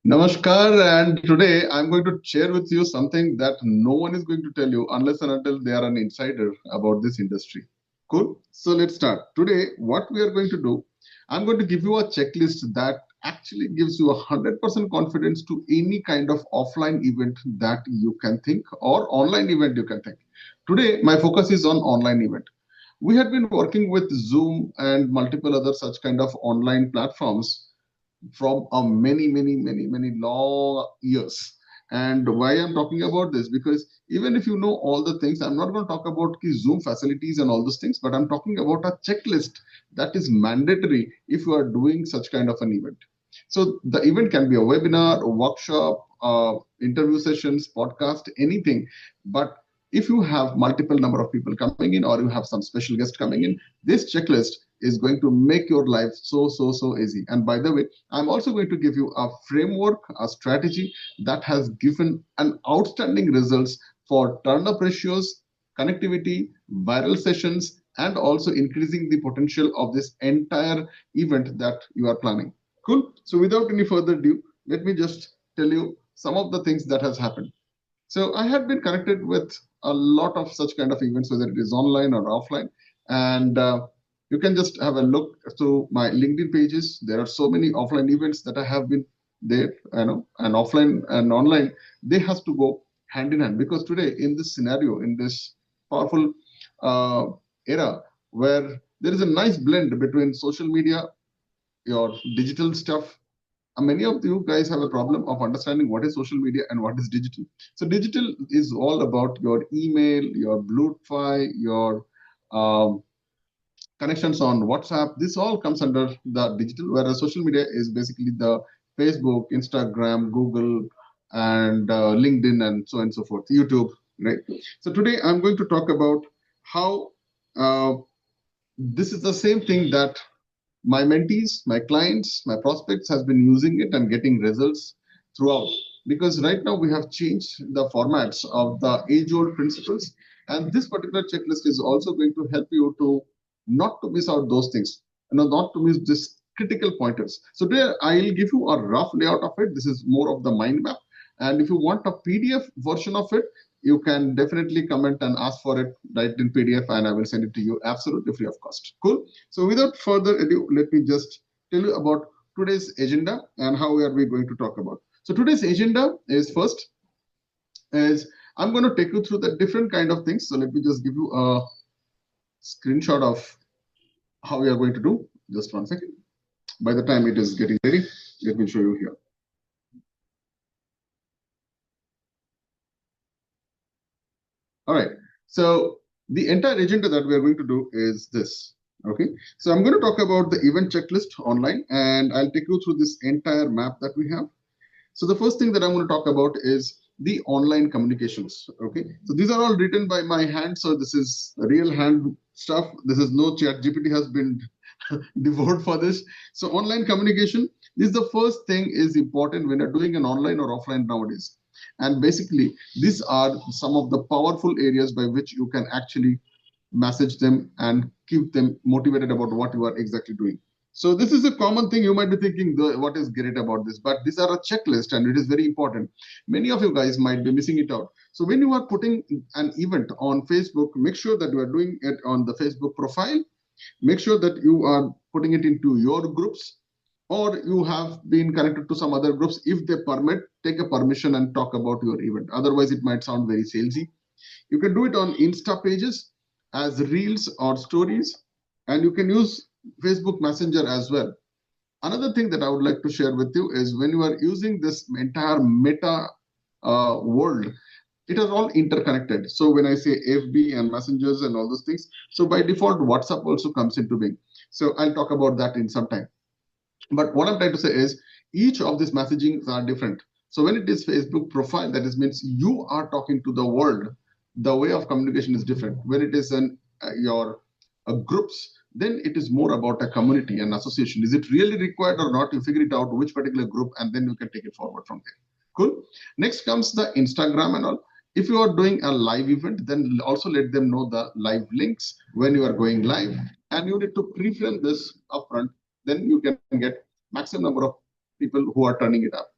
Namaskar, and today I'm going to share with you something that no one is going to tell you unless and until they are an insider about this industry. Cool? So let's start. Today, what we are going to do, I'm going to give you a checklist that actually gives you 100% confidence to any kind of offline event that you can think or online event you can think. Today, my focus is on online event. We had been working with Zoom and multiple other such kind of online platforms from a many long years. And why I'm talking about this, because even if you know all the things, I'm not going to talk about ki Zoom facilities and all those things, but I'm talking about a checklist that is mandatory if you are doing such kind of an event. So the event can be a webinar, a workshop, interview sessions, podcast, anything. But if you have multiple number of people coming in, or you have some special guest coming in, this checklist is going to make your life so easy. And by the way, I'm also going to give you a framework, a strategy that has given an outstanding results for turn up ratios, connectivity, viral sessions, and also increasing the potential of this entire event that you are planning. Cool. So without any further ado, let me just tell you some of the things that has happened. So I had been connected with a lot of such kind of events, whether it is online or offline, and you can just have a look through my LinkedIn pages. There are so many offline events that I have been there, and offline and online, they has to go hand in hand, because today in this scenario, in this powerful uh, era where there is a nice blend between social media, your digital stuff. Many of you guys have a problem of understanding what is social media and what is digital. So digital is all about your email, your BlueFi, your um, connections on WhatsApp. This all comes under the digital, whereas social media is basically the Facebook, Instagram, Google, and LinkedIn, and so on and so forth, YouTube, right? So today I'm going to talk about how this is the same thing that my mentees, my clients, my prospects has been using it and getting results throughout. Because right now we have changed the formats of the age-old principles, and this particular checklist is also going to help you to not to miss out those things, not to miss this critical pointers. So there, I'll give you a rough layout of it. This is more of the mind map, and if you want a PDF version of it, you can definitely comment and ask for it, write in PDF, and I will send it to you absolutely free of cost. Cool. So without further ado, let me just tell you about today's agenda and how are we going to talk about. So today's agenda is first is I'm going to take you through the different kind of things. So let me just give you a screenshot of how we are going to do. Just one second. By the time it is getting ready, let me show you here. All right. So the entire agenda that we are going to do is this. Okay. So I'm going to talk about the event checklist online, and I'll take you through this entire map that we have. So the first thing that I'm going to talk about is the online communications. Okay. So these are all written by my hand. So this is real hand stuff. This is no chat. GPT has been devoted for this. So online communication, this is the first thing is important when you're doing an online or offline nowadays. And basically, these are some of the powerful areas by which you can actually message them and keep them motivated about what you are exactly doing. So this is a common thing. You might be thinking, what is great about this? But these are a checklist and it is very important. Many of you guys might be missing it out. So when you are putting an event on Facebook, make sure that you are doing it on the Facebook profile. Make sure that you are putting it into your groups, or you have been connected to some other groups. If they permit, take a permission and talk about your event. Otherwise, it might sound very salesy. You can do it on Insta pages as reels or stories, and you can use Facebook Messenger as well. Another thing that I would like to share with you is when you are using this entire meta world, it is all interconnected. So when I say FB and messengers and all those things, so by default, WhatsApp also comes into being. So I'll talk about that in some time. But what I'm trying to say is each of these messagings are different. So when it is Facebook profile, that is means you are talking to the world. The way of communication is different. When it is an your groups, then it is more about a community and association. Is it really required or not? You figure it out which particular group, and then you can take it forward from there. Cool. Next comes the Instagram and all. If you are doing a live event, then also let them know the live links when you are going live, and you need to pre-film this upfront. Then you can get maximum number of people who are turning it up.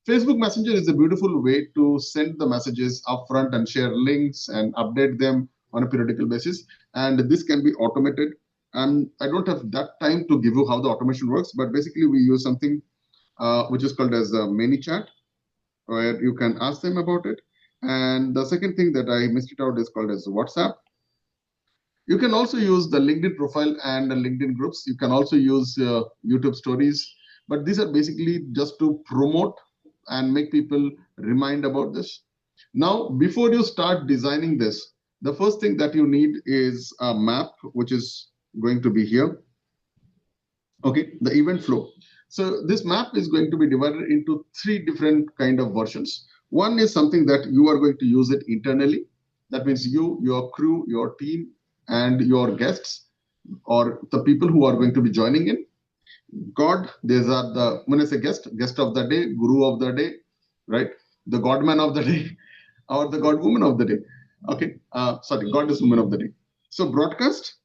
Facebook Messenger is a beautiful way to send the messages upfront and share links and update them on a periodical basis. And this can be automated. And I don't have that time to give you how the automation works, but basically we use something which is called as a mini chat, where you can ask them about it. And the second thing that I missed it out is called as WhatsApp. You can also use the LinkedIn profile and the LinkedIn groups. You can also use YouTube stories, but these are basically just to promote and make people remind about this. Now, before you start designing this, the first thing that you need is a map, which is going to be here. Okay, the event flow. So this map is going to be divided into three different kind of versions. One is something that you are going to use it internally. That means you, your crew, your team, and your guests, or the people who are going to be joining in. God, these are the, when I say guest of the day, guru of the day, right? The godman of the day, or the god woman of the day. Okay, sorry, goddess woman of the day. So broadcast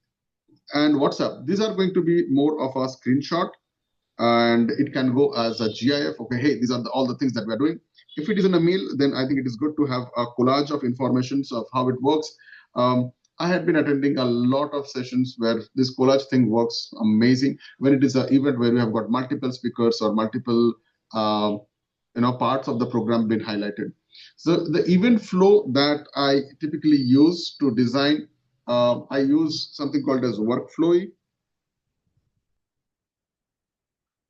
and WhatsApp, these are going to be more of a screenshot, and it can go as a GIF. Okay, hey, these are all the things that we are doing. If it is in a mail, then I think it is good to have a collage of informations of how it works. I had been attending a lot of sessions where this collage thing works amazing. When it is an event where we have got multiple speakers or multiple parts of the program being highlighted. So the event flow that I typically use to design, I use something called as workflowy.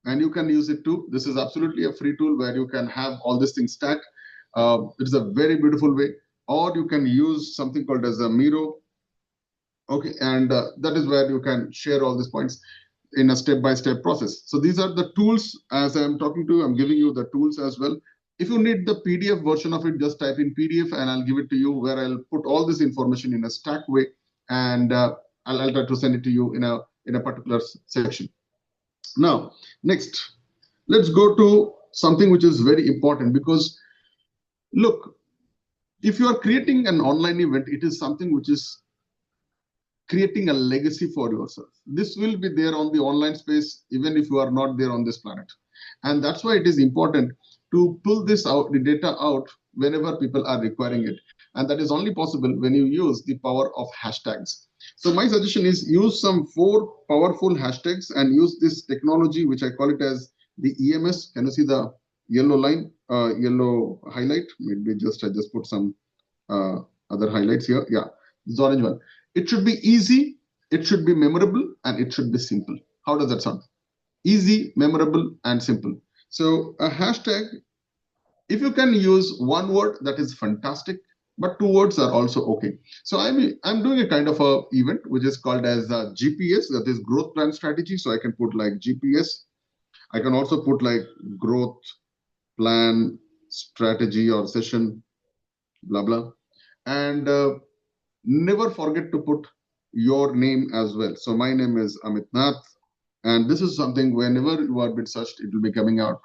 And you can use it too. This is absolutely a free tool where you can have all these things stacked. It's a very beautiful way. Or you can use something called as a Miro. Okay, and that is where you can share all these points in a step-by-step process. So these are the tools. As I'm talking to you, I'm giving you the tools as well. If you need the PDF version of it, just type in PDF and I'll give it to you, where I'll put all this information in a stack way, and I'll try to send it to you in a particular section. Now, next, let's go to something which is very important, because look, if you are creating an online event, it is something which is creating a legacy for yourself. This will be there on the online space, even if you are not there on this planet. And that's why it is important to pull this out, the data out, whenever people are requiring it. And that is only possible when you use the power of hashtags. So my suggestion is use some 4 powerful hashtags and use this technology, which I call it as the EMS. Can you see the yellow line, yellow highlight? Maybe I just put some other highlights here. Yeah, this orange one. It should be easy, it should be memorable, and it should be simple. How does that sound? Easy, memorable, and simple. So a hashtag, if you can use one word, that is fantastic, but 2 words are also okay. So I'm doing a kind of a event which is called as GPS, that is growth plan strategy. So I can put like GPS. I can also put like growth plan strategy or session, blah blah, and never forget to put your name as well. So my name is Amit Nath, and this is something whenever you are being searched, it will be coming out.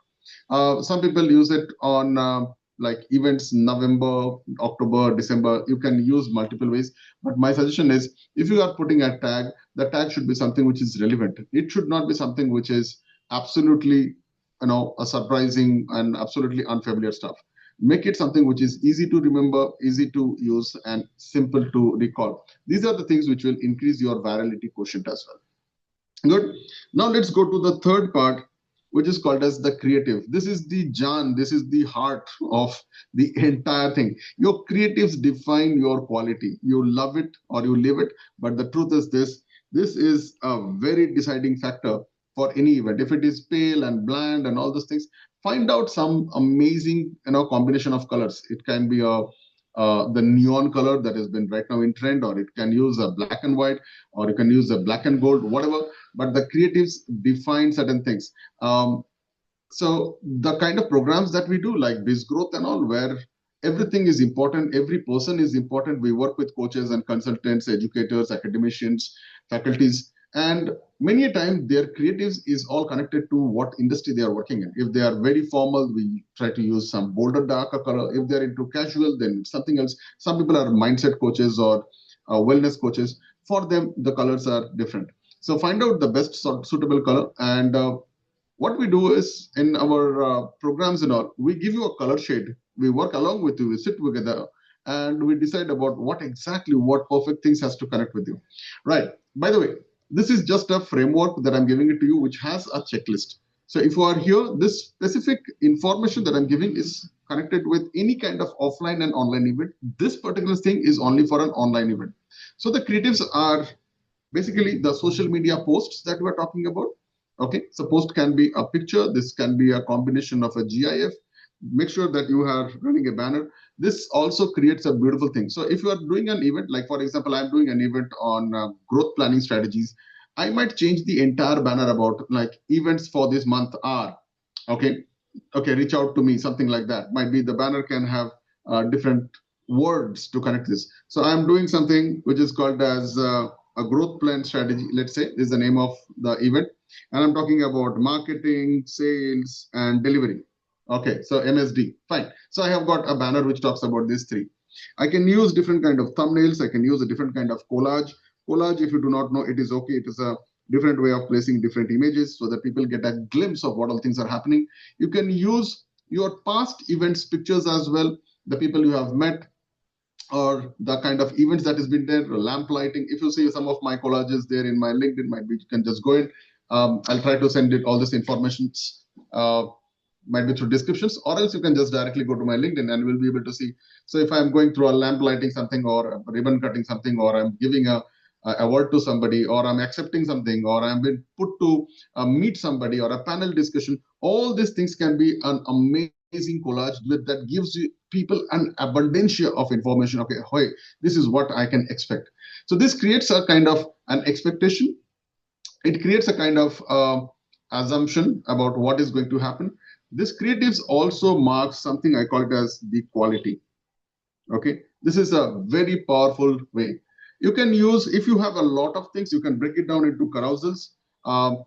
Some people use it on like events, November, October, December. You can use multiple ways, but my suggestion is, if you are putting a tag, the tag should be something which is relevant. It should not be something which is absolutely, a surprising and absolutely unfamiliar stuff. Make it something which is easy to remember, easy to use, and simple to recall. These are the things which will increase your virality quotient as well. Good. Now let's go to the third part, which is called as the creative. This is the Jan, this is the heart of the entire thing. Your creatives define your quality. You love it or you live it, but the truth is this is a very deciding factor for any event. If it is pale and bland and all those things, find out some amazing combination of colors. It can be the neon color that has been right now in trend, or it can use a black and white, or you can use a black and gold, whatever. But the creatives define certain things. So the kind of programs that we do, like BizGrowth and all, where everything is important, every person is important. We work with coaches and consultants, educators, academicians, faculties, and many a time their creatives is all connected to what industry they are working in. If they are very formal, we try to use some bolder, darker color. If they're into casual, then something else. Some people are mindset coaches or wellness coaches. For them, the colors are different. So find out the best suitable color, and what we do is in our programs and all, we give you a color shade. We work along with you. We sit together and we decide about what perfect things has to connect with you. Right. By the way, this is just a framework that I'm giving it to you, which has a checklist. So if you are here, this specific information that I'm giving is connected with any kind of offline and online event. This particular thing is only for an online event. So the creatives are basically the social media posts that we're talking about. Okay, so post can be a picture, this can be a combination of a GIF. Make sure that you are running a banner. This also creates a beautiful thing. So if you are doing an event, like for example, I'm doing an event on growth planning strategies, I might change the entire banner about like events for this month are, okay, okay, reach out to me, something like that. Might be the banner can have different words to connect this. So I'm doing something which is called as a growth plan strategy. Let's say this is the name of the event, and I'm talking about marketing, sales, and delivery. Okay, so MSD, fine. So I have got a banner which talks about these three. I can use different kind of thumbnails. I can use a different kind of collage. Collage, if you do not know, it is okay. It is a different way of placing different images so that people get a glimpse of what all things are happening. You can use your past events pictures as well, the people you have met, or the kind of events that has been there, lamp lighting. If you see some of my collages there in my LinkedIn, might be you can just go in. I'll try to send it all this information, uh, might be through descriptions, or else you can just directly go to my LinkedIn and we'll be able to see. So if I'm going through a lamp lighting something, or a ribbon cutting something, or I'm giving a award to somebody, or I'm accepting something, or I'm being put to meet somebody, or a panel discussion, all these things can be an amazing collage that gives you people an abundancia of information. Okay, hey, this is what I can expect. So this creates a kind of an expectation. It creates a kind of assumption about what is going to happen. This creatives also marks something I call it as the quality. Okay, this is a very powerful way. You can use, if you have a lot of things, you can break it down into carousels,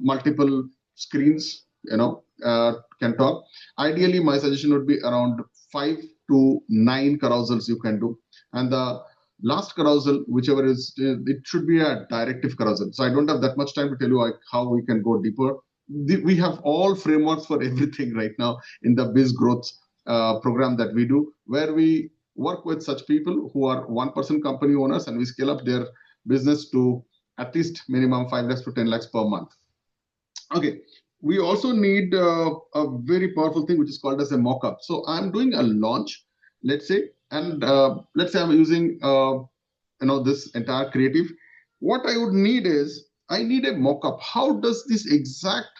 multiple screens, can talk. Ideally, my suggestion would be around 5 to 9 carousels you can do. And the last carousel, whichever is, it should be a directive carousel. So I don't have that much time to tell you how we can go deeper. We have all frameworks for everything right now in the BizGrowth program that we do, where we work with such people who are 1% company owners, and we scale up their business to at least minimum 5 lakhs to 10 lakhs per month. Okay, we also need a very powerful thing which is called as a mock-up. So I'm doing a launch, let's say, and let's say I'm using this entire creative. What I would need is I need a mock-up. How does this exact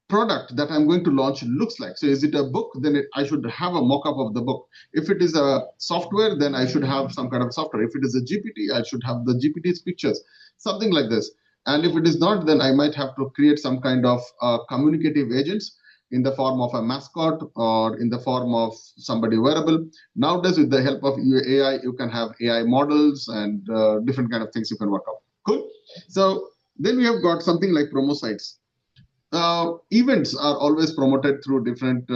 product that I'm going to launch looks like? So is it a book? Then I should have a mock-up of the book. If it is a software, then I should have some kind of software. If it is a GPT, I should have the GPT's pictures, something like this. And if it is not, then I might have to create some kind of communicative agents in the form of a mascot or in the form of somebody wearable. Nowadays, with the help of AI, you can have AI models and different kind of things you can work out. Cool. So then we have got something like promo sites. Events are always promoted through different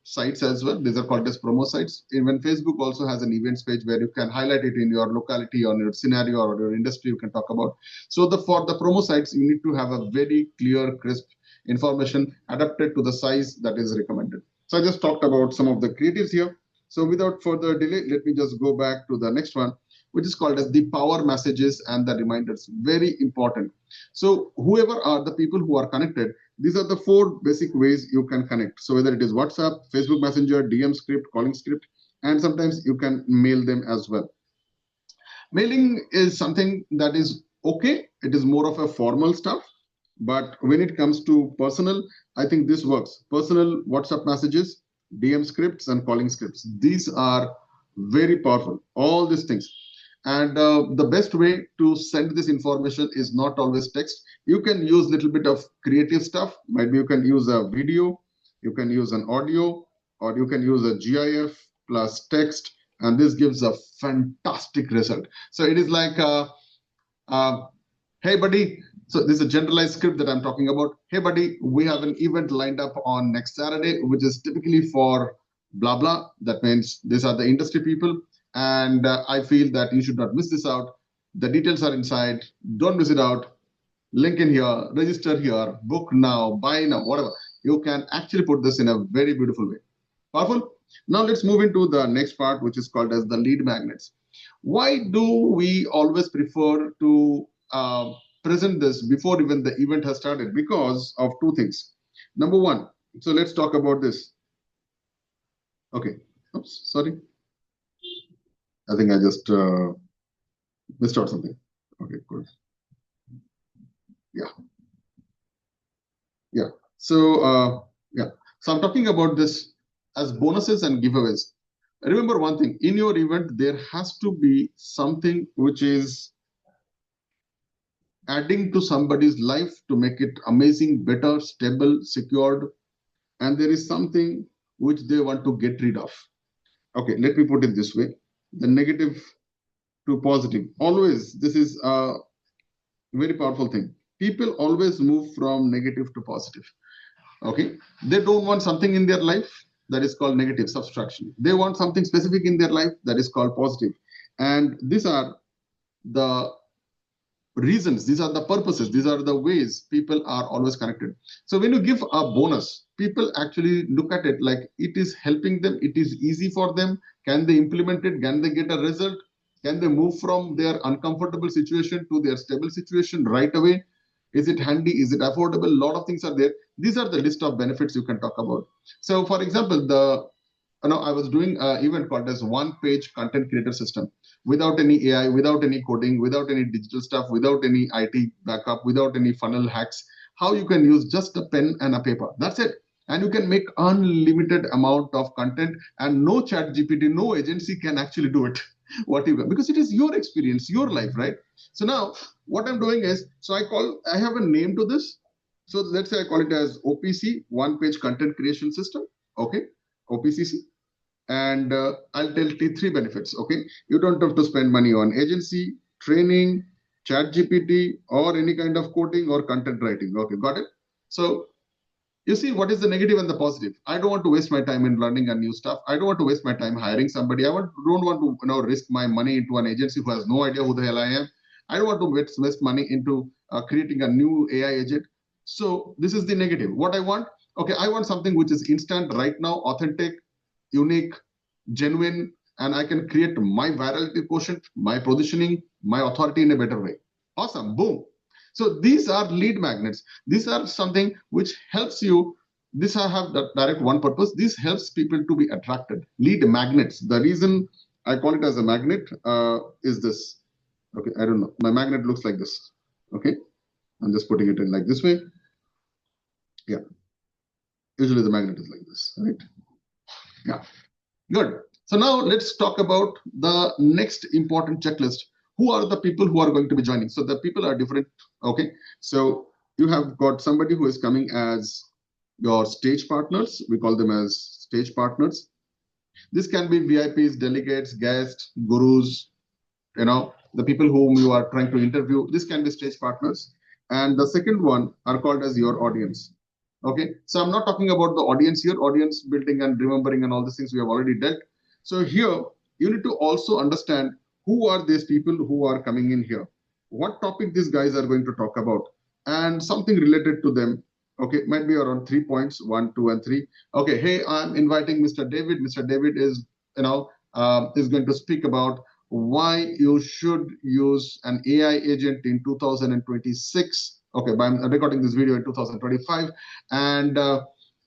sites as well. These are called as promo sites. Even Facebook also has an events page where you can highlight it in your locality, on your scenario, or your industry you can talk about. So for the promo sites, you need to have a very clear, crisp information adapted to the size that is recommended. So I just talked about some of the creatives here. So without further delay, let me just go back to the next one, which is called as the power messages and the reminders. Very important. So whoever are the people who are connected, these are the 4 basic ways you can connect. So whether it is WhatsApp, Facebook Messenger, DM script, calling script, and sometimes you can mail them as well. Mailing is something that is okay. It is more of a formal stuff. But when it comes to personal, I think this works. Personal WhatsApp messages, DM scripts, and calling scripts. These are very powerful, all these things. And the best way to send this information is not always text. You can use a little bit of creative stuff. Maybe you can use a video, you can use an audio, or you can use a GIF plus text, and this gives a fantastic result. So it is like, hey buddy, so this is a generalized script that I'm talking about. Hey buddy, we have an event lined up on next Saturday, which is typically for blah blah. That means these are the industry people. And I feel that you should not miss this out. The details are inside. Don't miss it out. link in here, register here, book now, buy now, whatever. You can actually put this in a very beautiful way. Powerful. Now let's move into the next part, which is called as the lead magnets. Why do we always prefer to present this before even the event has started? Because of two things. Number one, so let's talk about this. Okay. Oops, sorry. I think I just missed out something. Okay, good. Yeah. Yeah. So yeah. So I'm talking about this as bonuses and giveaways. Remember one thing, in your event, there has to be something which is adding to somebody's life to make it amazing, better, stable, secured, and there is something which they want to get rid of. Okay, let me put it this way. The negative to positive. Always, this is a very powerful thing. People always move from negative to positive. Okay, they don't want something in their life that is called negative subtraction. They want something specific in their life that is called positive. And these are the reasons, these are the purposes, these are the ways people are always connected. So when you give a bonus, people actually look at it like it is helping them, it is easy for them. Can they implement it? Can they get a result? Can they move from their uncomfortable situation to their stable situation right away? Is it handy? Is it affordable? A lot of things are there. These are the list of benefits you can talk about. So for example, I was doing an event called as one page content creator system, without any AI, without any coding, without any digital stuff, without any IT backup, without any funnel hacks. How you can use just a pen and a paper. That's it. And you can make unlimited amount of content, and no chat GPT, no agency can actually do it. What you can, because it is your experience, your life, right? So now what I'm doing is, so I have a name to this. So let's say I call it as OPC, one page content creation system. Okay, OPCC. And I'll tell three benefits. Okay, you don't have to spend money on agency, training, chat GPT, or any kind of coding or content writing. Okay, got it? So you see what is the negative and the positive. I don't want to waste my time in learning a new stuff. I don't want to waste my time hiring somebody. Don't want to risk my money into an agency who has no idea who the hell I am. I don't want to waste money into creating a new AI agent. So this is the negative. What I want, okay, I want something which is instant right now, authentic, unique, genuine, and I can create my virality quotient, my positioning, my authority in a better way. Awesome, boom. So these are lead magnets. These are something which helps you. This I have the direct one purpose. This helps people to be attracted. Lead magnets. The reason I call it as a magnet is this. Okay, I don't know. My magnet looks like this. Okay, I'm just putting it in like this way. Yeah. Usually the magnet is like this, right? Yeah. Good. So now let's talk about the next important checklist. Who are the people who are going to be joining? So the people are different. Okay. So you have got somebody who is coming as your stage partners. We call them as stage partners. This can be VIPs, delegates, guests, gurus, the people whom you are trying to interview. This can be stage partners. And the second one are called as your audience. Okay, so I'm not talking about the audience here, audience building and remembering and all these things we have already dealt. So here you need to also understand who are these people who are coming in here, what topic these guys are going to talk about, and something related to them. Okay, might be around 3 points, 1, 2, and 3. Okay, hey, I'm inviting Mr. David. Mr. David is is going to speak about why you should use an AI agent in 2026. Okay, but I'm recording this video in 2025. And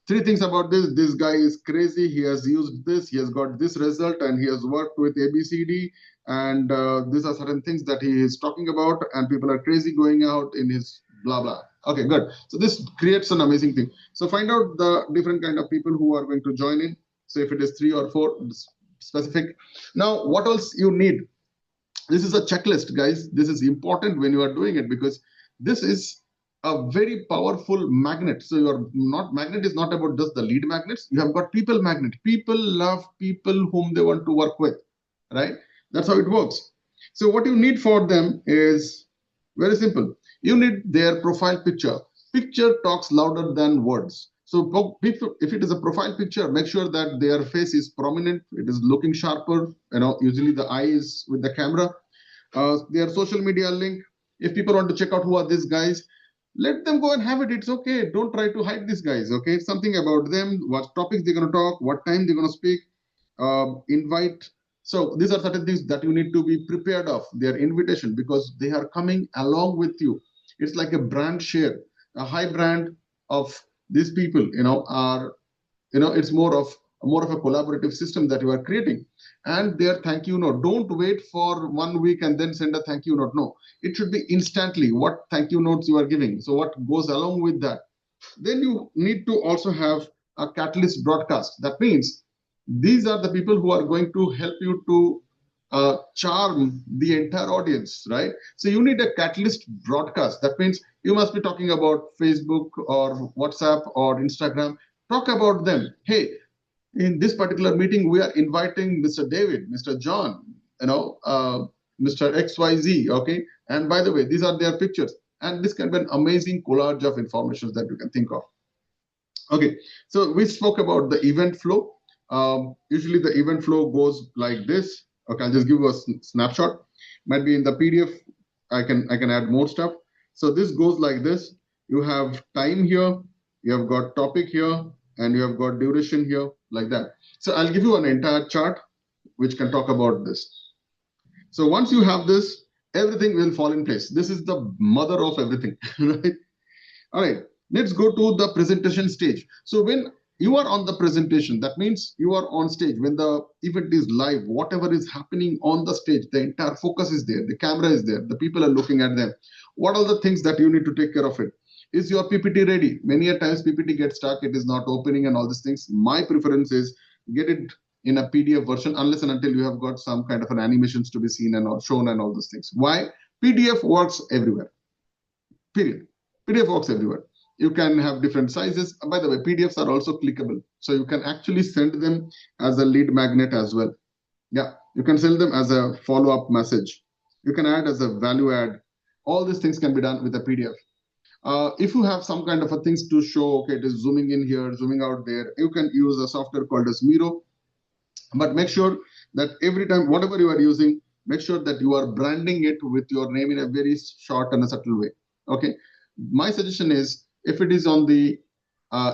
three things about this. This guy is crazy. He has used this. He has got this result, and he has worked with ABCD. And these are certain things that he is talking about. And people are crazy going out in his blah, blah. Okay, good. So this creates an amazing thing. So find out the different kind of people who are going to join in. So if it is 3 or 4, specific. Now, what else you need? This is a checklist, guys. This is important when you are doing it, because this is a very powerful magnet. So your magnet is not about just the lead magnets. You have got people magnet. People love people whom they want to work with, right? That's how it works. So what you need for them is very simple. You need their profile picture. Picture talks louder than words. So if it is a profile picture, make sure that their face is prominent. It is looking sharper. Usually the eye is with the camera. Their social media link. If people want to check out who are these guys, let them go and have it. It's okay. Don't try to hide these guys. Okay, it's something about them, what topics they're going to talk, what time they're going to speak, invite. So these are certain things that you need to be prepared of their invitation, because they are coming along with you. It's like a brand share, a high brand of these people, are, it's more of a collaborative system that you are creating. And their thank you note, don't wait for 1 week and then send a thank you note. No, it should be instantly what thank you notes you are giving, so what goes along with that. Then you need to also have a catalyst broadcast. That means these are the people who are going to help you to charm the entire audience, right? So you need a catalyst broadcast. That means you must be talking about Facebook or WhatsApp or Instagram. Talk about them. Hey, in this particular meeting, we are inviting Mr. David, Mr. John, Mr. XYZ. Okay. And by the way, these are their pictures. And this can be an amazing collage of information that you can think of. Okay. So we spoke about the event flow. Usually the event flow goes like this. Okay. I'll just give you a snapshot. Might be in the PDF. I can add more stuff. So this goes like this. You have time here. You have got topic here, and you have got duration here, like that. So I'll give you an entire chart which can talk about this. So once you have this, everything will fall in place. This is the mother of everything, right? All right, let's go to the presentation stage. So when you are on the presentation, that means you are on stage. When the event is live, whatever is happening on the stage, the entire focus is there, the camera is there, the people are looking at them. What are the things that you need to take care of it? Is your PPT ready? Many a times PPT gets stuck, it is not opening and all these things. My preference is get it in a PDF version, unless and until you have got some kind of an animations to be seen and all shown and all those things. Why? PDF works everywhere. Period. PDF works everywhere. You can have different sizes. By the way, PDFs are also clickable. So you can actually send them as a lead magnet as well. Yeah, you can send them as a follow-up message. You can add as a value add. All these things can be done with a PDF. If you have some kind of a things to show, okay, it is zooming in here, zooming out there, you can use a software called as Miro. But make sure that every time, whatever you are using, make sure that you are branding it with your name in a very short and a subtle way. Okay. My suggestion is, if it is on the,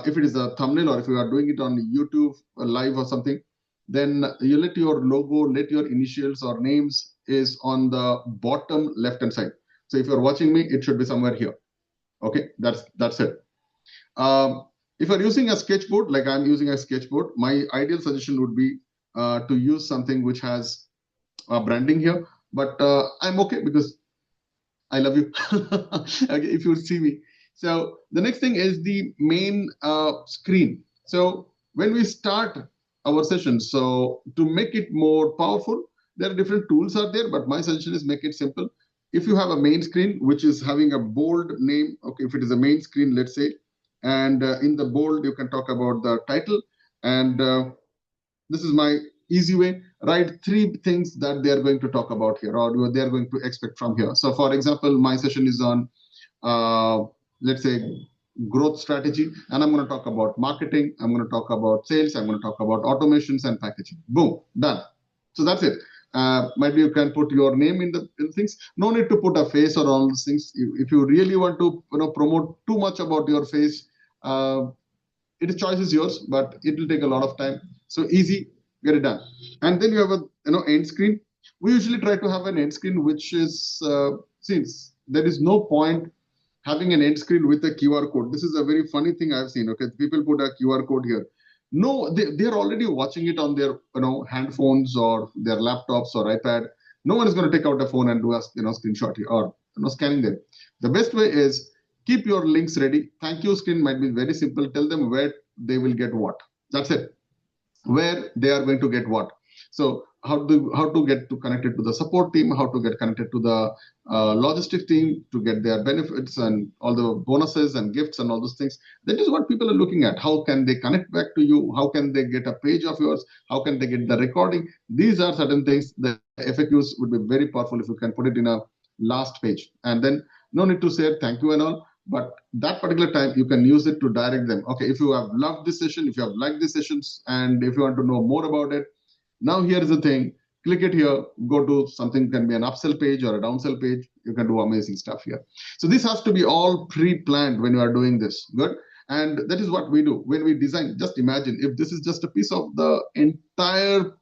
if it is a thumbnail, or if you are doing it on YouTube live or something, then you let your logo, let your initials or names is on the bottom left-hand side. So if you're watching me, it should be somewhere here. Okay, that's it. If you're using a sketchboard, like I'm using a sketchboard, my ideal suggestion would be to use something which has branding here. But I'm okay because I love you. Okay, if you see me. So the next thing is the main screen. So when we start our session, so to make it more powerful, there are different tools are there, but my suggestion is make it simple. If you have a main screen, which is having a bold name, okay, if it is a main screen, let's say, and in the bold, you can talk about the title. And this is my easy way. Write 3 things that they are going to talk about here, or they are going to expect from here. So for example, my session is on, let's say, growth strategy, and I'm going to talk about marketing, I'm going to talk about sales, I'm going to talk about automations and packaging. Boom, done. So that's it. Maybe you can put your name in the things. No need to put a face or all these things. If you really want to promote too much about your face, its choice is yours, but it will take a lot of time. So easy, get it done. And then you have a end screen. We usually try to have an end screen which is, since there is no point having an end screen with a QR code. This is a very funny thing I've seen. Okay, people put a QR code here. No, they're already watching it on their hand phones or their laptops or iPad. No one is going to take out a phone and do a screenshot here or scanning them. The best way is keep your links ready. Thank you screen might be very simple. Tell them where they will get what. That's it. Where they are going to get what. So how to get to connected to the support team, how to get connected to the logistics team to get their benefits and all the bonuses and gifts and all those things. That is what people are looking at. How can they connect back to you? How can they get a page of yours? How can they get the recording? These are certain things. The FAQs would be very powerful if you can put it in a last page. And then no need to say thank you and all. But that particular time, you can use it to direct them. Okay, if you have loved this session, if you have liked these sessions, and if you want to know more about it, now here is the thing. Click it here, go to something, can be an upsell page or a downsell page. you can do amazing stuff here. So this has to be all pre-planned when you are doing this. Good. And that is what we do when we design. Just imagine if this is just a piece of the entire,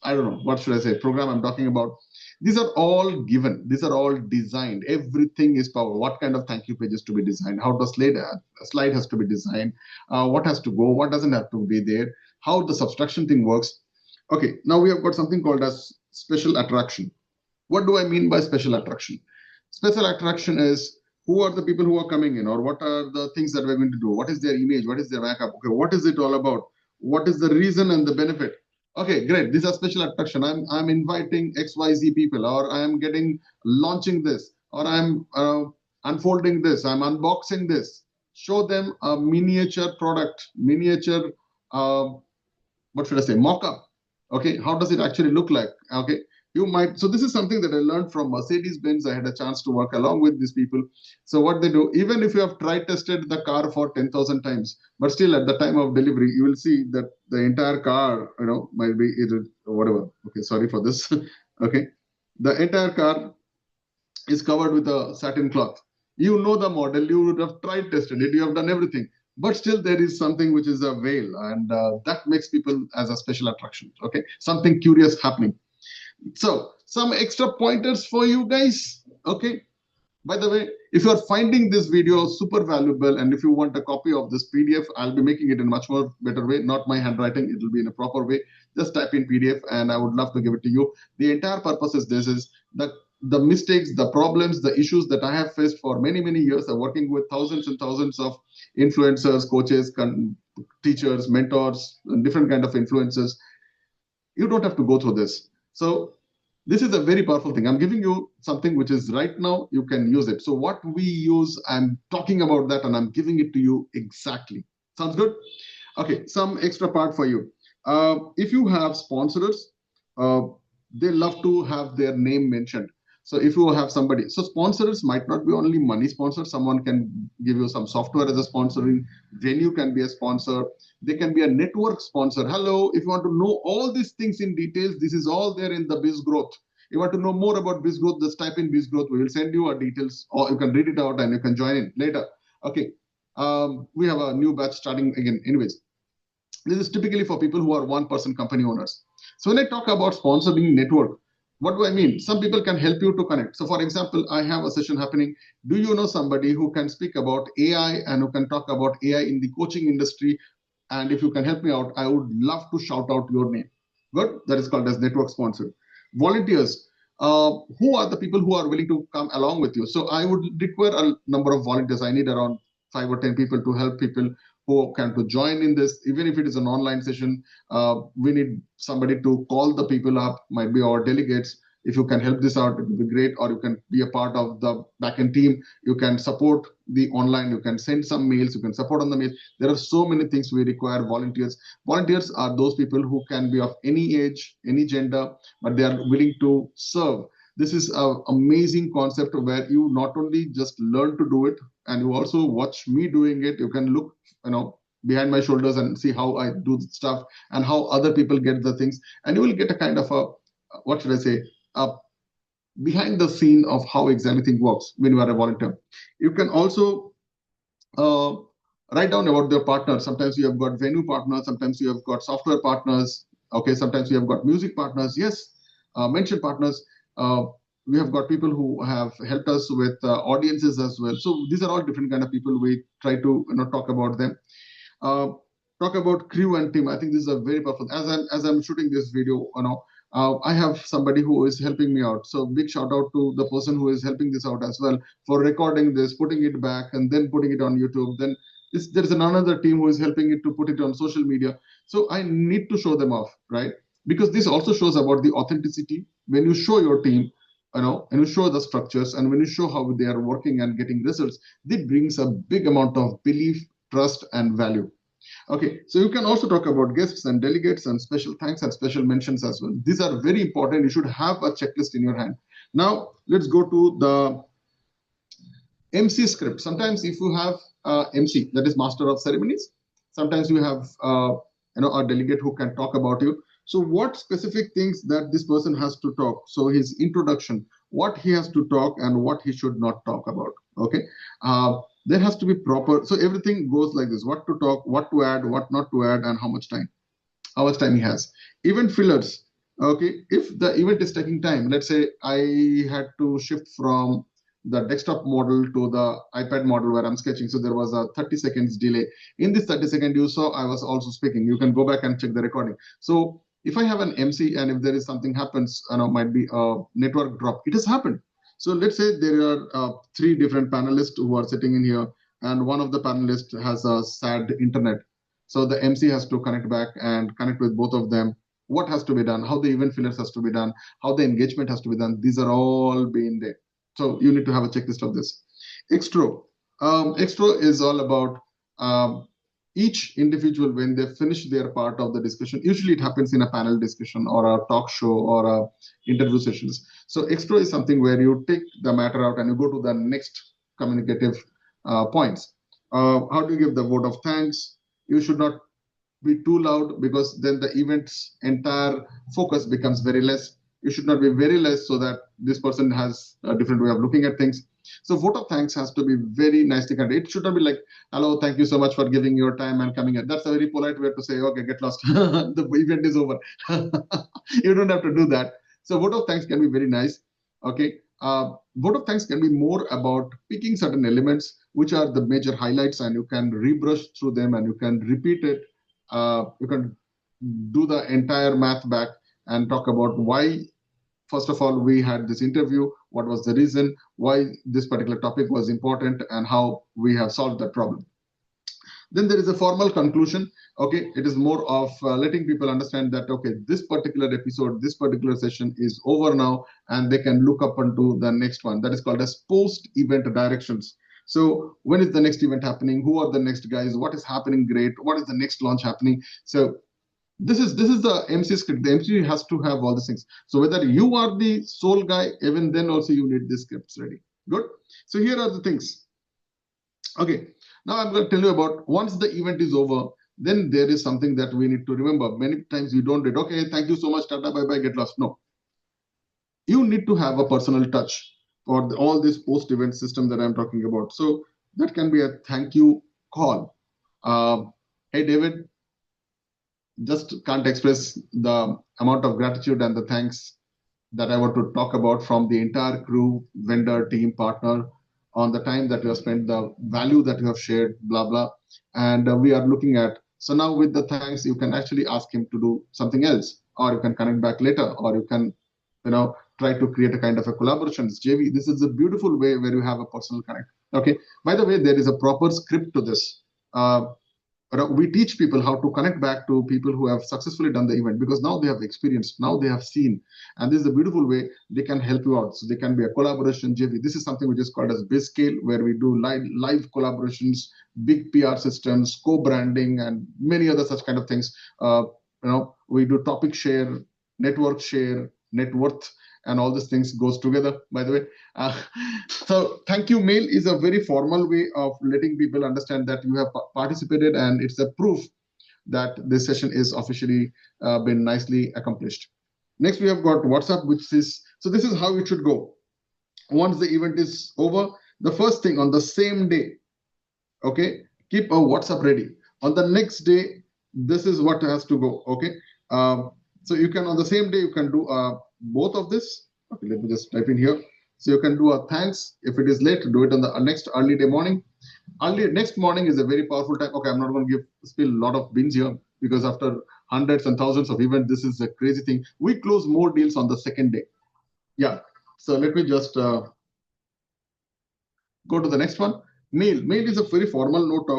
I don't know, what should I say, program I'm talking about. These are all given. These are all designed. Everything is power. What kind of thank you pages to be designed? How the slide has to be designed? What has to go? What doesn't have to be there? How the subtraction thing works? Okay, now we have got something called as special attraction. What do I mean by special attraction? Special attraction is who are the people who are coming in, or what are the things that we're going to do? What is their image? What is their makeup? Okay, what is it all about? What is the reason and the benefit? Okay, great. These are special attraction. I'm inviting XYZ people, or I am launching this, or I'm unfolding this, I'm unboxing this. Show them a miniature product, miniature, what should I say, mock-up. Okay, how does it actually look like? Okay, you might, so this is something that I learned from Mercedes-Benz. I had a chance to work along with these people. So what they do, even if you have tried tested the car for 10,000 times, but still at the time of delivery, you will see that the entire car, might be either whatever. Okay, sorry for this. Okay, the entire car is covered with a satin cloth. You know the model, you would have tried tested it, you have done everything, but still there is something which is a veil, and that makes people as a special attraction. Okay, something curious happening. So some extra pointers for you guys. Okay, by the way, if you are finding this video super valuable, and if you want a copy of this PDF, I'll be making it in a much more better way, not my handwriting, it will be in a proper way. Just type in PDF and I would love to give it to you. The entire purpose is this is the mistakes, the problems, the issues that I have faced for many, many years of working with thousands and thousands of influencers, coaches, teachers, mentors, and different kind of influencers. You don't have to go through this. So this is a very powerful thing. I'm giving you something which is right now, you can use it. So what we use, I'm talking about that and I'm giving it to you exactly. Sounds good? Okay, some extra part for you. If you have sponsors, they love to have their name mentioned. So if you have somebody, so sponsors might not be only money sponsors. Someone can give you some software as a sponsoring. Venue can be a sponsor. They can be a network sponsor. Hello, if you want to know all these things in details, this is all there in the BizGrowth. You want to know more about BizGrowth, just type in BizGrowth. We will send you our details, or you can read it out and you can join in later. Okay, we have a new batch starting again. Anyways, this is typically for people who are one-person company owners. So when I talk about sponsoring network, what do I mean? Some people can help you to connect. So for example, I have a session happening. Do you know somebody who can speak about AI and who can talk about AI in the coaching industry? And if you can help me out, I would love to shout out your name. Good. That is called as network sponsor. Volunteers. Who are the people who are willing to come along with you? So I would require a number of volunteers. I need around 5 or 10 people to help people who can to join in this. Even if it is an online session, we need somebody to call the people up, might be our delegates. If you can help this out, it would be great. Or you can be a part of the backend team. You can support the online. You can send some mails. You can support on the mail. There are so many things we require volunteers. Volunteers are those people who can be of any age, any gender, but they are willing to serve. This is an amazing concept where you not only just learn to do it, and you also watch me doing it. You can look, behind my shoulders and see how I do stuff and how other people get the things. And you will get a kind of a, what should I say, a behind the scene of how exactly thing works when you are a volunteer. You can also write down about your partners. Sometimes you have got venue partners. Sometimes you have got software partners. Okay, sometimes you have got music partners. Yes, mention partners. We have got people who have helped us with audiences as well. So these are all different kind of people. We try to talk about them. Talk about crew and team. I think this is a very powerful. As I'm shooting this video, I have somebody who is helping me out. So big shout out to the person who is helping this out as well for recording this, putting it back, and then putting it on YouTube. Then there's another team who is helping it to put it on social media. So I need to show them off, right? Because this also shows about the authenticity. When you show your team, and you show the structures, and when you show how they are working and getting results, it brings a big amount of belief, trust, and value. Okay, so you can also talk about guests and delegates and special thanks and special mentions as well. These are very important. You should have a checklist in your hand. Now, let's go to the MC script. Sometimes if you have MC, that is master of ceremonies, sometimes you have a delegate who can talk about you. So what specific things that this person has to talk? So his introduction, what he has to talk and what he should not talk about. Okay, there has to be proper. So everything goes like this: what to talk, what to add, what not to add, and how much time he has. Event fillers. Okay, if the event is taking time, let's say I had to shift from the desktop model to the iPad model where I'm sketching. So there was a 30 seconds delay. In this 30 second, you saw I was also speaking. You can go back and check the recording. So if I have an MC and if there is something happens, might be a network drop. It has happened. So let's say there are three different panelists who are sitting in here, and one of the panelists has a sad internet. So the MC has to connect back and connect with both of them. What has to be done, how the event fillers has to be done, how the engagement has to be done. These are all being there. So you need to have a checklist of this. Extro. Extro is all about each individual when they finish their part of the discussion. Usually it happens in a panel discussion or a talk show or a interview sessions. So extro is something where you take the matter out and you go to the next communicative points. How do you give the vote of thanks? You should not be too loud because then the event's entire focus becomes very less. You should not be very less so that this person has a different way of looking at things. So vote of thanks has to be very nicely conducted. It should not be like, hello, thank you so much for giving your time and coming in. That's a very polite way to say, okay, get lost. The event is over. You don't have to do that. So vote of thanks can be very nice. Okay. Vote of thanks can be more about picking certain elements, which are the major highlights, and you can rebrush through them and you can repeat it. You can do the entire math back and talk about why, first of all, we had this interview, what was the reason, why this particular topic was important, and how we have solved that problem. Then there is a formal conclusion. Okay, it is more of letting people understand that, okay, this particular episode, this particular session is over now, and they can look up onto the next one. That is called as post-event directions. So when is the next event happening? Who are the next guys? What is happening great? What is the next launch happening? So this is the MC script. The MC has to have all these things. So whether you are the sole guy, even then also you need the scripts ready. Good. So here are the things. Okay. Now I'm going to tell you about once the event is over, then there is something that we need to remember. Many times you don't read, okay, thank you so much, Tata, bye-bye, get lost. No. You need to have a personal touch for all this post-event system that I'm talking about. So that can be a thank you call. Hey, David, just can't express the amount of gratitude and the thanks that I want to talk about from the entire crew, vendor, team, partner on the time that you have spent, the value that you have shared, blah, blah. And we are looking at, so now with the thanks, you can actually ask him to do something else, or you can connect back later, or you can, try to create a kind of a collaboration. JV, this is a beautiful way where you have a personal connect. Okay. By the way, there is a proper script to this. We teach people how to connect back to people who have successfully done the event, because now they have experienced, now they have seen, and this is a beautiful way they can help you out. So they can be a collaboration JV. This is something which is called as BizScale, where we do live collaborations, big PR systems, co-branding, and many other such kind of things. We do topic share, network share, net worth, and all these things goes together, by the way. So thank you mail is a very formal way of letting people understand that you have participated, and it's a proof that this session is officially been nicely accomplished. Next, we have got WhatsApp, which is, so this is how it should go. Once the event is over, the first thing on the same day, okay, keep a WhatsApp ready. On the next day, this is what has to go, okay? So you can, on the same day, you can do both of this. Okay, let me just type in here. So you can do a thanks. If it is late, do it on the next early day morning. Next morning is a very powerful time. Okay, I'm not going to spill a lot of beans here, because after hundreds and thousands of events, this is a crazy thing. We close more deals on the second day. Yeah. So let me just go to the next one. Mail. Mail is a very formal note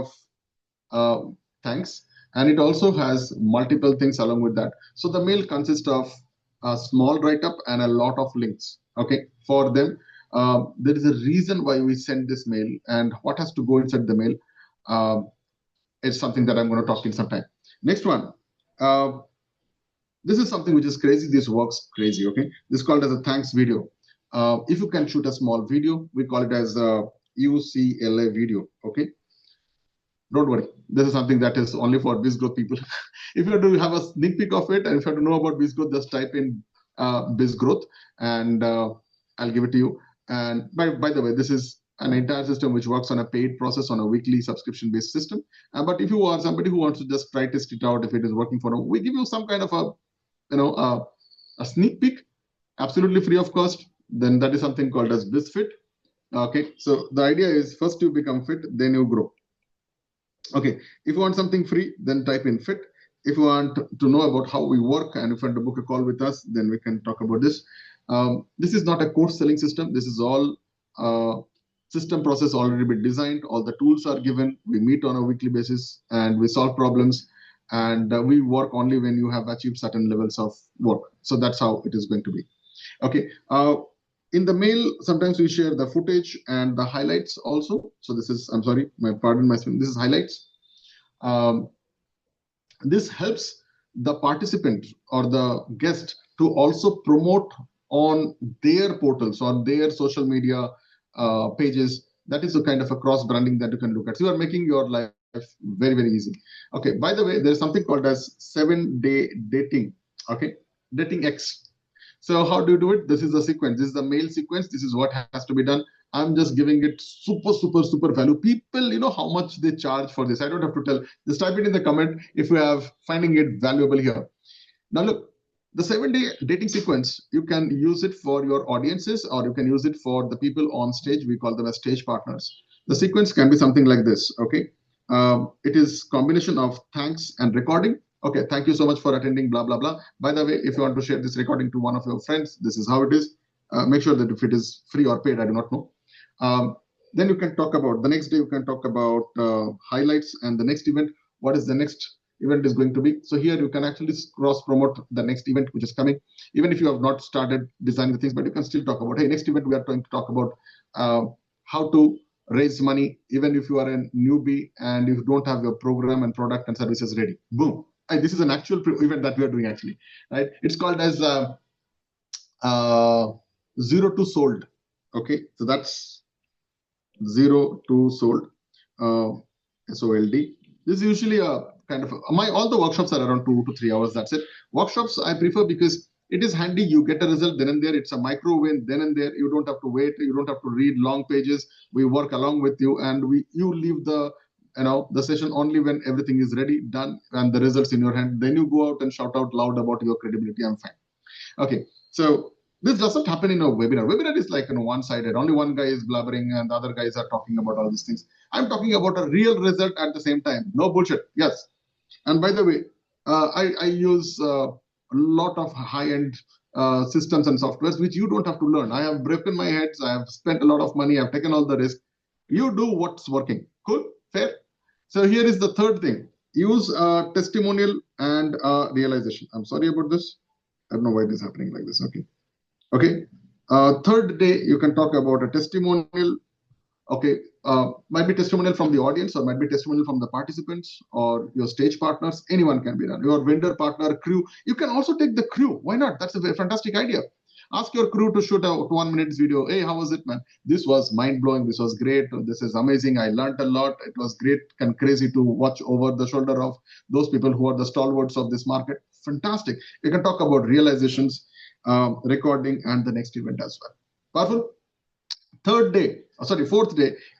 of thanks. And it also has multiple things along with that. So the mail consists of a small write-up and a lot of links, okay, for them. There is a reason why we send this mail, and what has to go inside the mail is something that I'm going to talk in some time. Next one. This is something which is crazy. This works crazy, okay? This is called as a thanks video. If you can shoot a small video, we call it as a UCLA video, okay? Don't worry. This is something that is only for BizGrowth people. If you want to have a sneak peek of it, and if you want to know about BizGrowth, just type in BizGrowth, and I'll give it to you. And by the way, this is an entire system which works on a paid process on a weekly subscription based system. But if you are somebody who wants to just try test it out, if it is working for you, we give you some kind of a sneak peek, absolutely free of cost. Then that is something called as BizFit. Okay, so the idea is first you become fit, then you grow. Okay, if you want something free, then type in fit. If you want to know about how we work and if you want to book a call with us, then we can talk about this. This is not a course selling system. This is all system process already been designed. All the tools are given. We meet on a weekly basis and we solve problems. And we work only when you have achieved certain levels of work. So that's how it is going to be. Okay. In the mail, sometimes we share the footage and the highlights also. So this is, I'm sorry, pardon my screen. This is highlights. This helps the participant or the guest to also promote on their portals or their social media pages. That is the kind of a cross branding that you can look at. So you are making your life very, very easy. Okay, by the way, there's something called as 7-day dating. Okay, dating X. So how do you do it? This is the sequence. This is the mail sequence. This is what has to be done. I'm just giving it super, super, super value. People, you know how much they charge for this. I don't have to tell. Just type it in the comment if you have finding it valuable here. Now look, the 7-day dating sequence, you can use it for your audiences or you can use it for the people on stage. We call them as stage partners. The sequence can be something like this. Okay. It is combination of thanks and recording. Okay, thank you so much for attending, blah, blah, blah. By the way, if you want to share this recording to one of your friends, this is how it is. Make sure that if it is free or paid, I do not know. Then you can talk about the next day, you can talk about highlights and the next event. What is the next event is going to be? So here you can actually cross promote the next event which is coming. Even if you have not started designing the things, but you can still talk about, hey, next event we are going to talk about how to raise money, even if you are a newbie and you don't have your program and product and services ready. Boom. And this is an actual event that we are doing actually, right? It's called as 0 to sold. Okay, so that's 0 to sold, SOLD. This is usually a kind of all the workshops are around 2 to 3 hours. That's it. Workshops I prefer because it is handy. You get a result then and there. It's a micro win then and there. You don't have to wait. You don't have to read long pages. We work along with you, and you leave the session only when everything is ready, done, and the results in your hand. Then you go out and shout out loud about your credibility. I'm fine. Okay, so this doesn't happen in a webinar. Webinar is like one-sided. Only one guy is blabbering and the other guys are talking about all these things. I'm talking about a real result at the same time. No bullshit. Yes. And by the way, I use a lot of high-end systems and softwares which you don't have to learn. I have broken my heads. I have spent a lot of money. I've taken all the risk. You do what's working. Cool? Fair? So here is the third thing. Use testimonial and realization. I'm sorry about this. I don't know why it is happening like this. Okay. Okay. Third day, you can talk about a testimonial. Okay. Might be testimonial from the audience or might be testimonial from the participants or your stage partners. Anyone can be done. Your vendor partner, crew. You can also take the crew. Why not? That's a very fantastic idea. Ask your crew to shoot a 1 minute video. Hey, how was it, man? This was mind-blowing. This was great. This is amazing. I learned a lot. It was great and crazy to watch over the shoulder of those people who are the stalwarts of this market. Fantastic. You can talk about realizations, recording, and the next event as well. Powerful. Fourth day,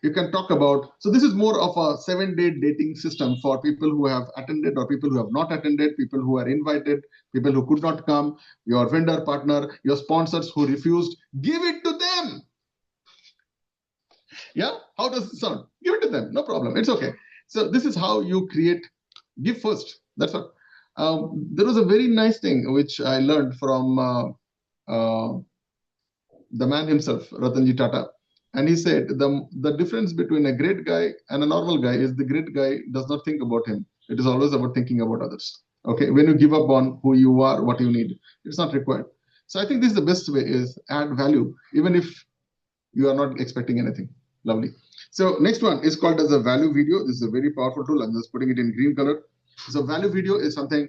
you can talk about, so this is more of a 7-day dating system for people who have attended or people who have not attended, people who are invited, people who could not come, your vendor partner, your sponsors who refused. Give it to them. Yeah, how does it sound? Give it to them, no problem, it's okay. So this is how you create, give first, that's what. There was a very nice thing which I learned from the man himself, Ratanji Tata. And he said the difference between a great guy and a normal guy is the great guy does not think about him. It is always about thinking about others. Okay, when you give up on who you are, what you need, it's not required. So I think this is the best way is add value, even if you are not expecting anything. Lovely. So next one is called as a value video. This is a very powerful tool. I'm just putting it in green color. So value video is something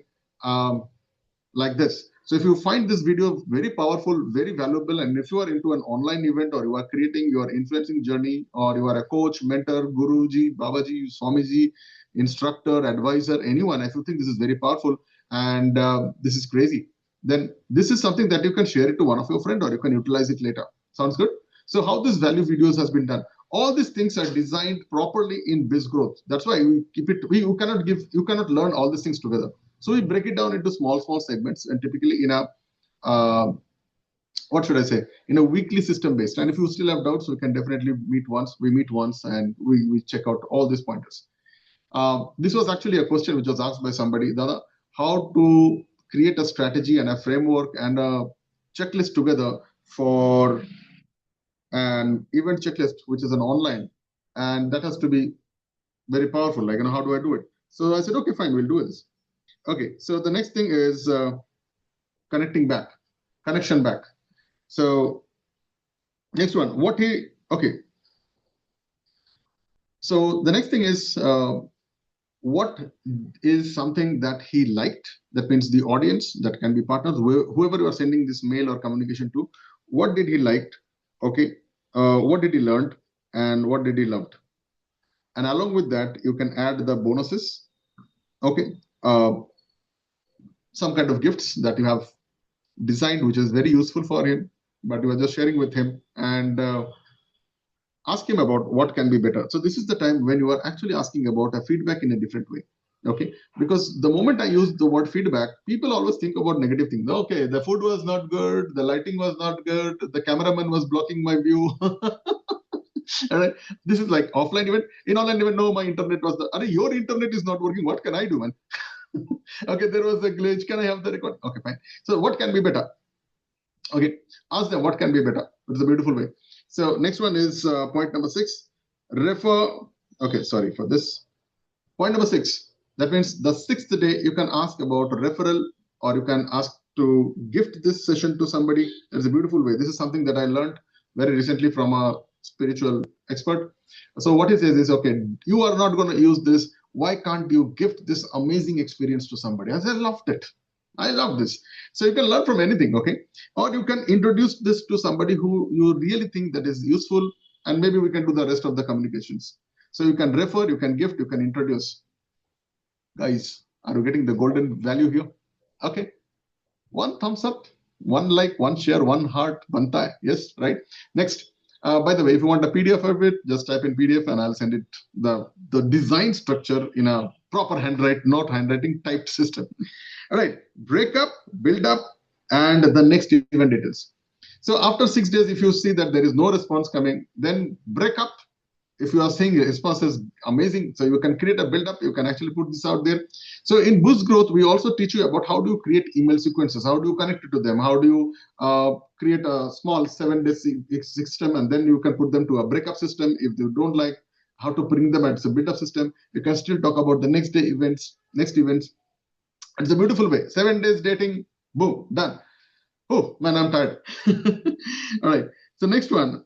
like this. So if you find this video very powerful, very valuable, and if you are into an online event or you are creating your influencing journey or you are a coach, mentor, Guruji, Babaji, Swamiji, instructor, advisor, anyone, if you think this is very powerful and this is crazy, then this is something that you can share it to one of your friends or you can utilize it later. Sounds good? So how this value videos has been done. All these things are designed properly in BizGrowth. That's why we keep it. You cannot learn all these things together. So we break it down into small segments, and typically in a what should I say, in a weekly system based. And if you still have doubts, we can definitely meet once. We meet once and we check out all these pointers. This was actually a question which was asked by somebody, Dada, how to create a strategy and a framework and a checklist together for an event checklist, which is an online, and that has to be very powerful. Like, how do I do it? So I said, okay, fine, we'll do this. Okay, so the next thing is connection back. So next one, so the next thing is what is something that he liked? That means the audience, that can be partners, whoever you are sending this mail or communication to, what did he liked? Okay, what did he learned, and what did he loved? And along with that, you can add the bonuses. Okay, some kind of gifts that you have designed, which is very useful for him, but you are just sharing with him, and ask him about what can be better. So this is the time when you are actually asking about a feedback in a different way. Okay, because the moment I use the word feedback, people always think about negative things. Okay, the food was not good, the lighting was not good, the cameraman was blocking my view. All right, this is like offline event. In online event, no, my internet was your internet is not working. What can I do, man? Okay, there was a glitch. Can I have the record? Okay, fine. So what can be better? Okay, ask them what can be better. It's a beautiful way. So next one is point number 6. Refer. Okay, sorry for this. Point number 6. That means the 6th day you can ask about referral, or you can ask to gift this session to somebody. It's a beautiful way. This is something that I learned very recently from a spiritual expert. So what he says is, okay, you are not going to use this. Why can't you gift this amazing experience to somebody? I said, I loved it. I love this. So you can learn from anything, okay? Or you can introduce this to somebody who you really think that is useful, and maybe we can do the rest of the communications. So you can refer, you can gift, you can introduce. Guys, are you getting the golden value here? Okay. 1 thumbs up, 1 like, 1 share, 1 heart, banta. Yes, right? Next. By the way, if you want a PDF of it, just type in PDF and I'll send it the design structure in a proper handwriting typed system. All right, break up, build up, and the next event details. So after 6 days, if you see that there is no response coming, then break up. If you are saying the response is amazing, so you can create a build up, you can actually put this out there. So in BizGrowth, we also teach you about how do you create email sequences, how do you connect it to them, how do you create a small 7-day system, and then you can put them to a breakup system. If you don't like how to bring them as a build up system, you can still talk about the next events. It's a beautiful way. 7 days dating, boom, done. Oh man, I'm tired. All right, so next one.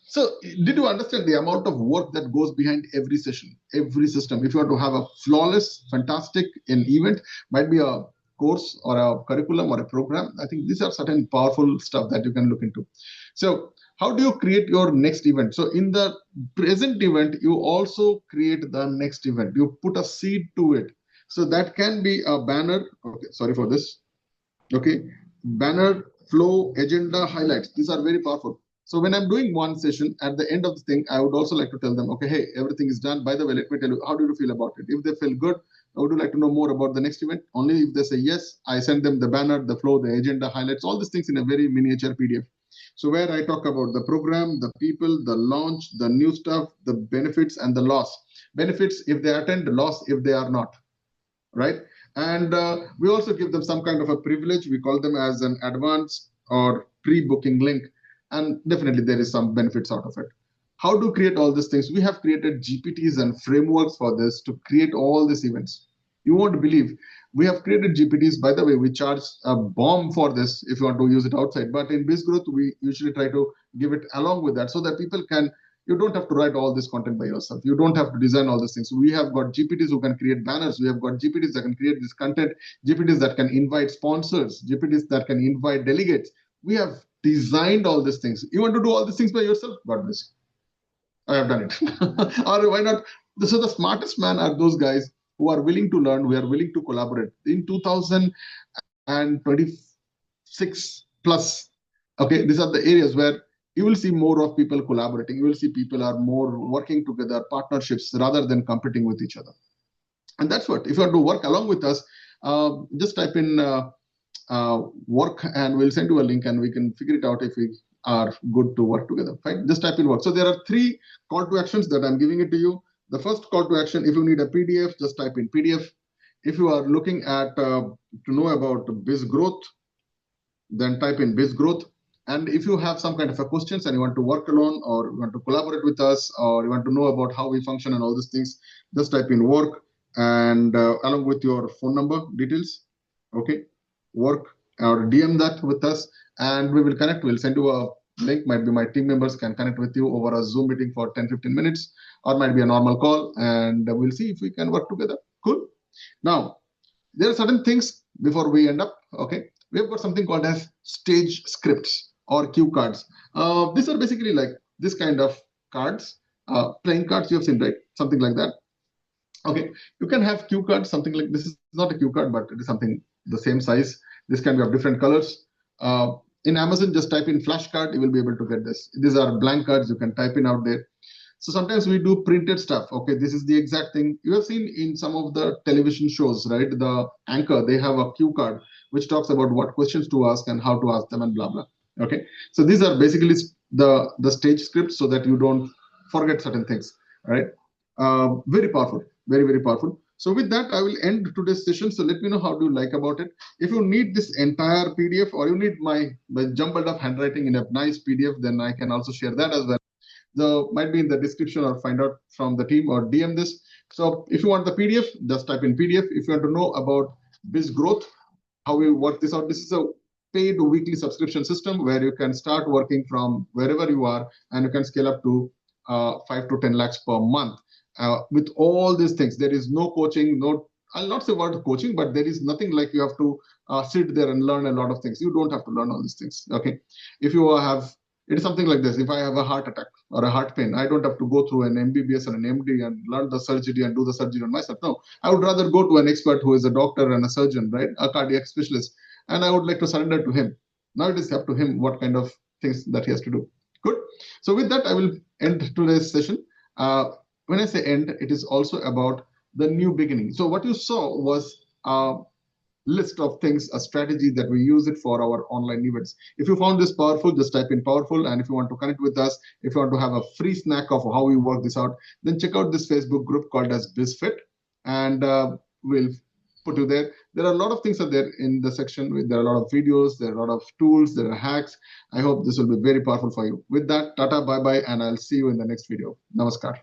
So did you understand the amount of work that goes behind every session, every system? If you want to have a flawless, fantastic an event, might be a course or a curriculum or a program. I think these are certain powerful stuff that you can look into. So how do you create your next event? So in the present event, you also create the next event. You put a seed to it. So that can be a banner. Okay, sorry for this. Okay, banner, flow, agenda, highlights. These are very powerful. So when I'm doing one session, at the end of the thing, I would also like to tell them, okay, hey, everything is done. By the way, let me tell you, how do you feel about it? If they feel good, would you like to know more about the next event? Only if they say yes, I send them the banner, the flow, the agenda, highlights, all these things in a very miniature PDF. So where I talk about the program, the people, the launch, the new stuff, the benefits, and the loss. Benefits if they attend, loss if they are not, right? And we also give them some kind of a privilege. We call them as an advance or pre-booking link. And definitely there is some benefits out of it. How to create all these things? We have created GPTs and frameworks for this to create all these events. You won't believe. We have created GPTs. By the way, we charge a bomb for this if you want to use it outside. But in BizGrowth, we usually try to give it along with that so that people can, you don't have to write all this content by yourself. You don't have to design all these things. We have got GPTs who can create banners. We have got GPTs that can create this content, GPTs that can invite sponsors, GPTs that can invite delegates. We have designed all these things. You want to do all these things by yourself? God bless you. I have done it. Or why not? So the smartest man are those guys who are willing to learn, who are willing to collaborate. In 2026 plus, okay, these are the areas where you will see more of people collaborating. You will see people are more working together, partnerships rather than competing with each other. And that's what, if you want to work along with us, just type in work and we'll send you a link and we can figure it out if we are good to work together, right? Just type in work. So there are 3 call to actions that I'm giving it to you. The first call to action, if you need a PDF, just type in PDF. If you are looking at to know about BizGrowth, then type in BizGrowth. And if you have some kind of a questions and you want to work alone or you want to collaborate with us or you want to know about how we function and all these things, just type in work and along with your phone number details, okay, work, or DM that with us and we will connect. We'll send you a link. Might be my team members can connect with you over a Zoom meeting for 10-15 minutes, or might be a normal call, and we'll see if we can work together. Cool. Now, there are certain things before we end up, okay? We have got something called as stage scripts or cue cards. These are basically like this kind of cards, playing cards you have seen, right? Something like that. Okay, you can have cue cards, something like this is not a cue card, but it is something the same size. This can be of different colors. In Amazon, just type in flashcard, you will be able to get this. These are blank cards you can type in out there. So sometimes we do printed stuff. Okay, this is the exact thing you have seen in some of the television shows, right? The anchor, they have a cue card which talks about what questions to ask and how to ask them and blah blah. Okay, so these are basically the stage scripts so that you don't forget certain things, right? Very powerful, very powerful. So with that, I will end today's session. So let me know how do you like about it. If you need this entire PDF or you need my jumbled up handwriting in a nice PDF, then I can also share that as well. The might be in the description or find out from the team or DM this. So if you want the PDF, just type in PDF. If you want to know about BizGrowth, how we work this out, this is a paid weekly subscription system where you can start working from wherever you are and you can scale up to 5 to 10 lakhs per month. With all these things, there is no coaching, no, I'll not say word coaching, but there is nothing like you have to sit there and learn a lot of things. You don't have to learn all these things. Okay, if you have, it is something like this. If I have a heart attack or a heart pain, I don't have to go through an MBBS or an MD and learn the surgery and do the surgery on myself. No, I would rather go to an expert who is a doctor and a surgeon, right? A cardiac specialist, and I would like to surrender to him. Now it is up to him what kind of things that he has to do. Good. So with that, I will end today's session. When I say end, it is also about the new beginning. So what you saw was a list of things, a strategy that we use it for our online events. If you found this powerful, just type in powerful. And if you want to connect with us, if you want to have a free snack of how we work this out, then check out this Facebook group called as BizFit, and we'll put you there. There are a lot of things are there in the section. There are a lot of videos, there are a lot of tools, there are hacks. I hope this will be very powerful for you. With that, tata, bye-bye, and I'll see you in the next video. Namaskar.